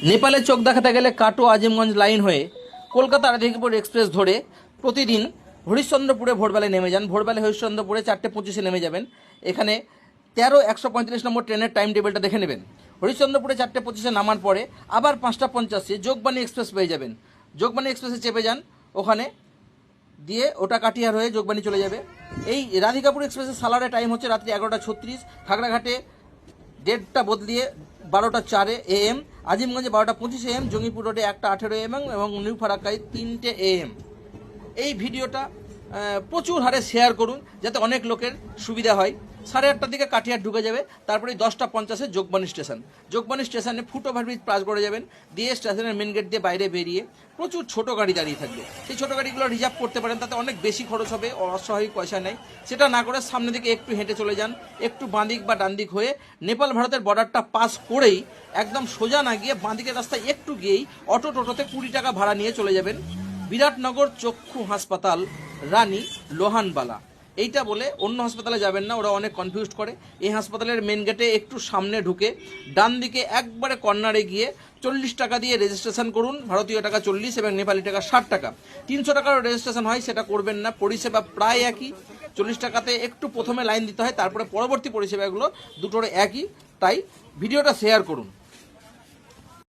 নেপালে চোখ দেখাতে গেলে কাটো আজিমগঞ্জ লাইন হয়ে কলকাতা রাধিকাপুর এক্সপ্রেস ধরে প্রতিদিন হরিশ্চন্দ্রপুরে ভোরবেলায় নেমে যান। ভোরবেলায় হরিশ্চন্দ্রপুরে 4:25 নেমে যাবেন। এখানে 13:135 নম্বর ট্রেনের টাইম টেবিলটা দেখে নেবেন। হরিশ্চন্দ্রপুরে 4:25 নামার পরে আবার 5:50 যোগবাণী এক্সপ্রেস পেয়ে যাবেন। যোগবাণী এক্সপ্রেসে চেপে যান, ওখানে দিয়ে ওটা কাটিয়ার হয়ে যোগবাণী চলে যাবে। এই রাধিকাপুর এক্সপ্রেসের সালারে টাইম হচ্ছে রাত্রি 11:36। খাগড়াঘাটে ডেটটা বদলিয়ে 12:04 AM, আজিমগঞ্জে 12:25 AM, জঙ্গিপুর রোডে 1:18 AM এবং নিউ ফারাক্কায় 3টে AM। এই ভিডিওটা প্রচুর হারে শেয়ার করুন যাতে অনেক লোকের সুবিধা হয়। 8:30টার দিকে কাটিয়ার ঢুকে যাবে, তারপরে 10:50 যোগবাণী স্টেশন। যোগবাণী স্টেশনে ফুট ওভারব্রিজ পাস করে যাবেন, দিয়ে স্টেশনের মেন গেট দিয়ে বাইরে বেরিয়ে প্রচুর ছোটো গাড়ি দাঁড়িয়ে থাকবে। সেই ছোটো গাড়িগুলো রিজার্ভ করতে পারেন, তাতে অনেক বেশি খরচ হবে, অস্বাভাবিক পয়সা নেই। সেটা না করে সামনের দিকে একটু হেঁটে চলে যান, একটু বাঁদিক বা ডান দিক হয়ে নেপাল ভারতের বর্ডারটা পাস করেই একদম সোজা না গিয়ে বাঁদিকের রাস্তায় একটু গিয়েই টোটোতে 20 টাকা ভাড়া নিয়ে চলে যাবেন বিরাটনগর চক্ষু হাসপাতাল, রানী লোহানবালা। এইটা বলে অন্য হাসপাতালে যাবেন না, ওরা অনেক কনফিউজ করে। এই হাসপাতালের মেন গেটে একটু সামনে ঢুকে ডান দিকে একবারে কর্নারে গিয়ে 40 টাকা দিয়ে রেজিস্ট্রেশন করুন। ভারতীয় টাকা 40 এবং নেপালি টাকা 60 টাকা। 300 টাকার রেজিস্ট্রেশন হয়, সেটা করবেন না। পরিষেবা প্রায় একই। 40 টাকাতে একটু প্রথমে লাইন দিতে হয়, তারপরে পরবর্তী পরিষেবাগুলো দুটোর একই। তাই ভিডিওটা শেয়ার করুন।